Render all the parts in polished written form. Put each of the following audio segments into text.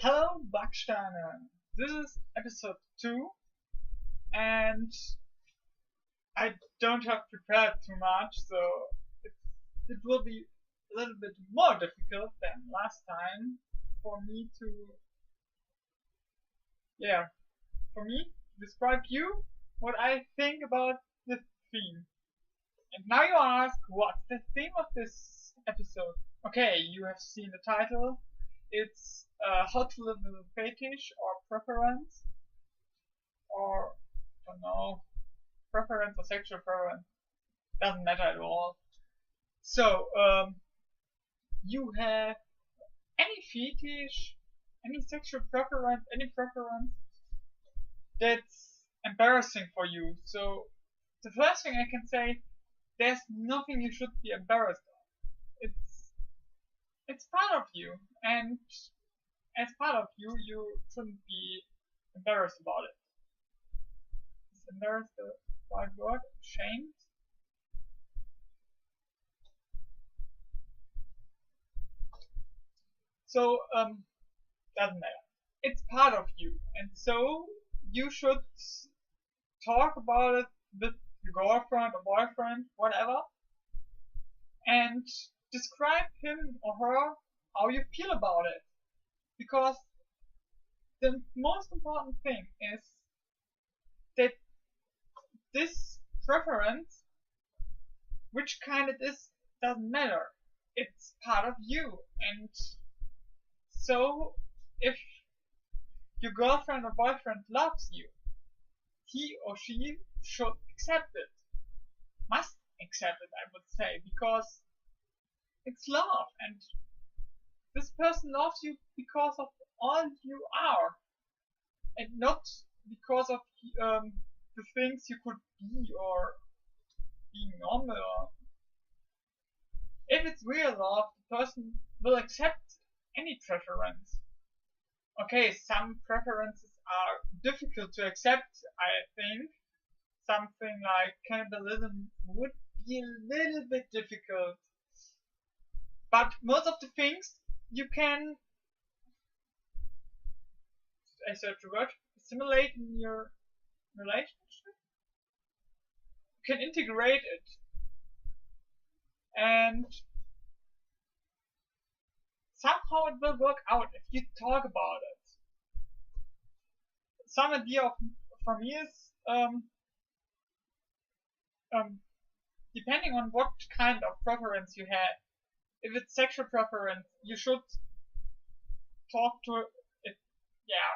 Hello, Backsteiner. This is episode 2, and I don't have prepared too much, so it, it will be a little bit more difficult than last time for me to, yeah, for me to describe you what I think about the theme. And now you ask, what's the theme of this episode? Okay, you have seen the title. It's how to live with a fetish or preference, or I don't know, preference or sexual preference. Doesn't matter at all. So, you have any fetish, any sexual preference, any preference that's embarrassing for you. So, the first thing I can say, there's nothing you should be embarrassed of. It's part of you, and as part of you, you shouldn't be embarrassed about it. Is embarrassed the right word? Shamed? So, doesn't matter. It's part of you, and so you should talk about it with your girlfriend or boyfriend, whatever, and describe him or her how you feel about it. Because the most important thing is that this preference, which kind it is, doesn't matter. It's part of you, and so if your girlfriend or boyfriend loves you, he or she should accept it. Must accept it, I would say, because it's love, and this person loves you because of all you are, and not because of the things you could be or being normal. Or if it's real love, the person will accept any preference. Okay, some preferences are difficult to accept, I think. Something like cannibalism would be a little bit difficult. But most of the things you can, I search a word, assimilate in your relationship. You can integrate it. And somehow it will work out if you talk about it. Some idea for me is depending on what kind of preference you have. If it's sexual preference, you should talk to it. Yeah,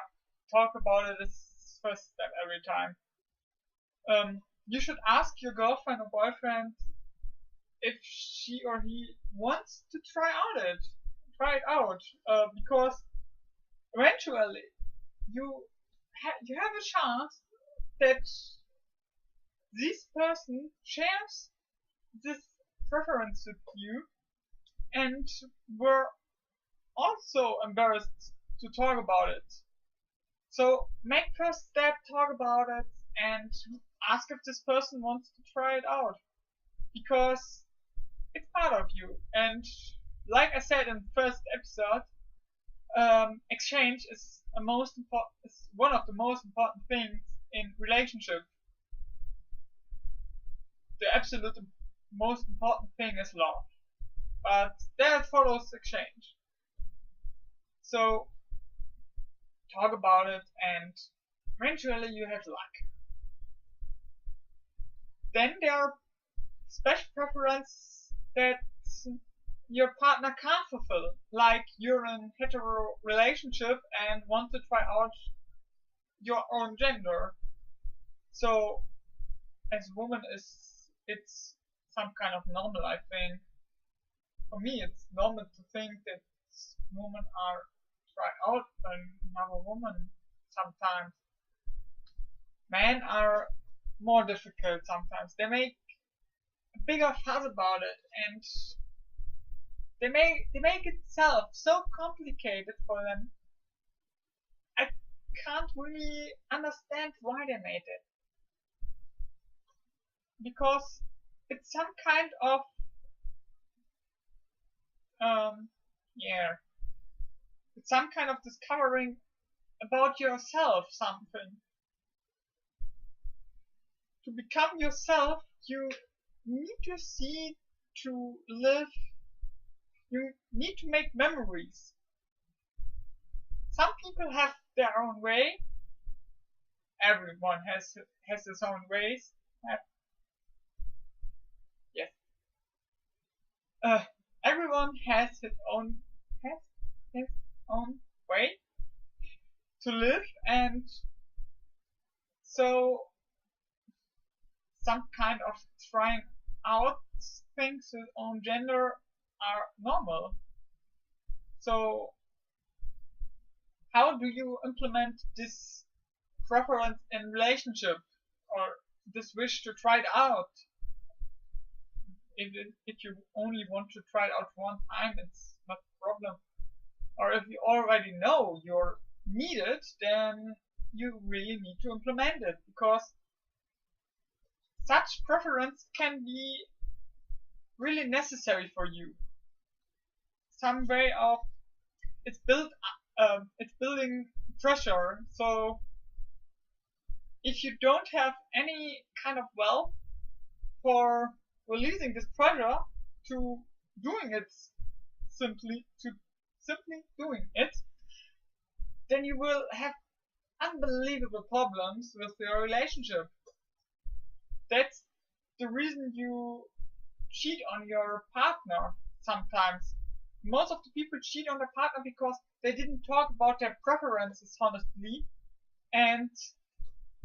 talk about it as first step every time. You should ask your girlfriend or boyfriend if she or he wants to try it out, because eventually you you have a chance that this person shares this preference with you, and we're also embarrassed to talk about it. So make first step, talk about it, and ask if this person wants to try it out, because it's part of you. And like I said in the first episode, exchange is one of the most important things in relationship. The absolute most important thing is love, but there follows exchange. So talk about it, and eventually you have luck. Then there are special preferences that your partner can't fulfill, like you're in a hetero relationship and want to try out your own gender. So as a woman, it's some kind of normal, I think. For me, it's normal to think that women are try out another woman sometimes. Men are more difficult sometimes. They make a bigger fuss about it, and they make itself so complicated for them. I can't really understand why they made it, because it's some kind of, um, yeah, It's some kind of discovering about yourself something. To become yourself, you need to see, to live, you need to make memories. Some people have their own way. Everyone has his own ways. Yes. Everyone has his own way to live, and so some kind of trying out things with own gender are normal. So how do you implement this preference in relationship, or this wish to try it out? If you only want to try it out one time, it's not a problem. Or if you already know you're needed, then you really need to implement it, because such preference can be really necessary for you. Some way of it's building pressure. So if you don't have any kind of wealth for releasing this pressure to doing it, simply doing it, then you will have unbelievable problems with your relationship. That's the reason you cheat on your partner sometimes. Most of the people cheat on their partner because they didn't talk about their preferences honestly, and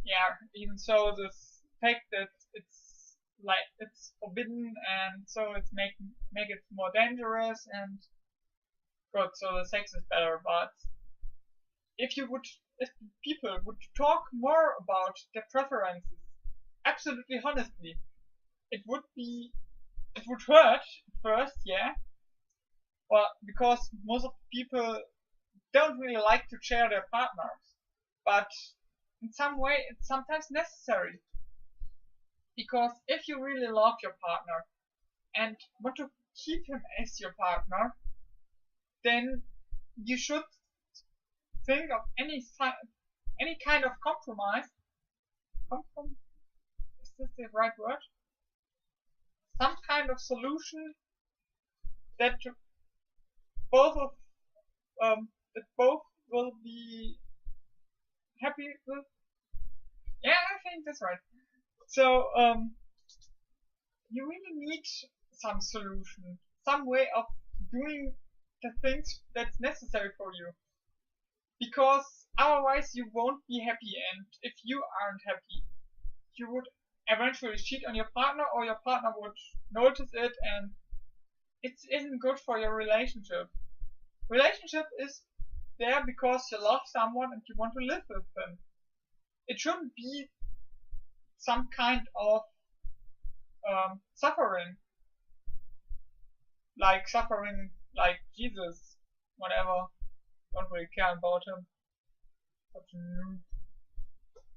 yeah, even so, this fact that it's forbidden, and so it's make it more dangerous and good. So the sex is better, but if people would talk more about their preferences, absolutely honestly, it would hurt first, yeah. Well, because most of the people don't really like to share their partners, but in some way it's sometimes necessary. Because if you really love your partner and want to keep him as your partner, then you should think of any kind of compromise. Is this the right word? Some kind of solution that both will be happy with. Yeah, I think that's right. So you really need some solution, some way of doing the things that's necessary for you, because otherwise you won't be happy, and if you aren't happy, you would eventually cheat on your partner, or your partner would notice it, and it isn't good for your relationship. Relationship is there because you love someone and you want to live with them. It shouldn't be some kind of suffering, like Jesus, whatever. Don't really care about him. Such a noob.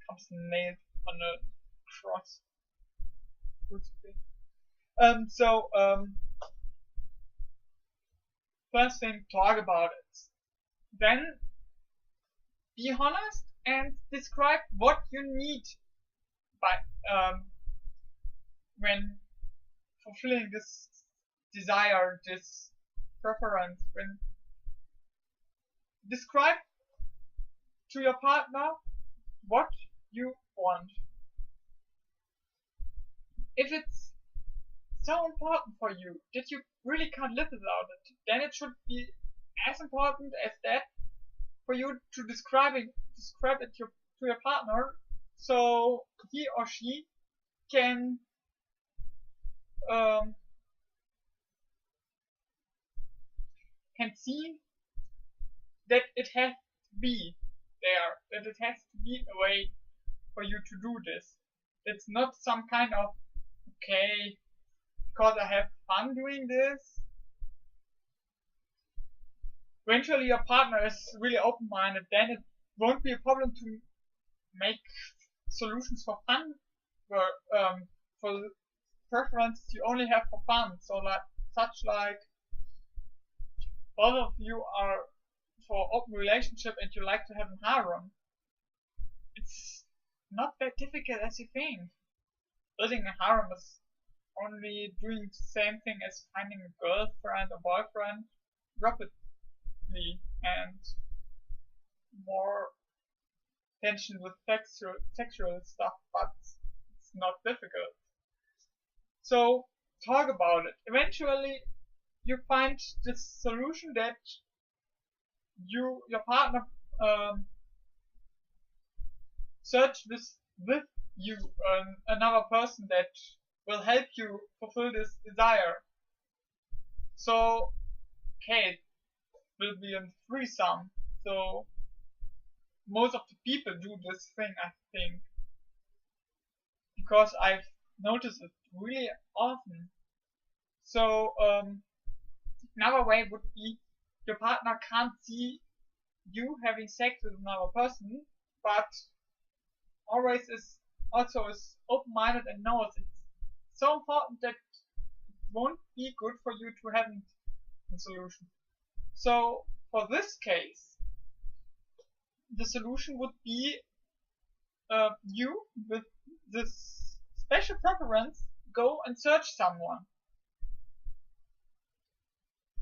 Comes nailed on a cross. First thing, talk about it. Then be honest and describe what you need by when fulfilling this desire, this preference. When describe to your partner what you want. If it's so important for you that you really can't live without it, then it should be as important as that for you to describe it to your partner, so he or she can see that it has to be there, that it has to be a way for you to do this. It's not some kind of, okay, because I have fun doing this. Eventually your partner is really open-minded, then it won't be a problem to make solutions for fun, for preferences you only have for fun. So like both of you are for open relationship and you like to have a harem, it's not that difficult as you think. Building a harem is only doing the same thing as finding a girlfriend or boyfriend rapidly and more tension with sexual stuff, but it's not difficult. So talk about it. Eventually you find this solution that your partner search with you another person that will help you fulfill this desire. So okay, it will be a threesome. So most of the people do this thing, I think, because I've noticed it really often. So another way would be your partner can't see you having sex with another person, but always is open-minded and knows it's so important that it won't be good for you to have a solution. So for this case, the solution would be you with this special preference go and search someone.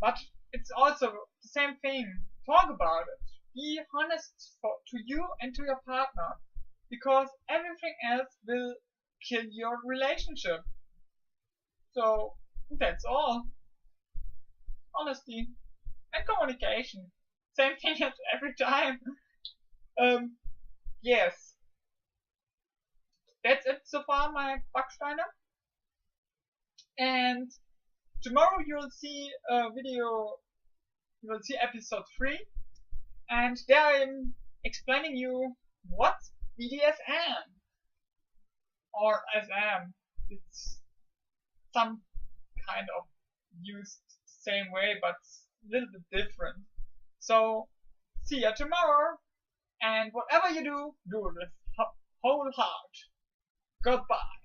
But it's also the same thing. Talk about it. Be honest to you and to your partner, because everything else will kill your relationship. So that's all. Honesty and communication. Same thing as every time. Yes. That's it so far, my Backsteiner. And tomorrow you'll see a video, you will see episode 3, and there I'm explaining you what's BDSM or SM. It's some kind of used same way, but a little bit different. So see ya tomorrow, and whatever you do, do it with whole heart. Goodbye.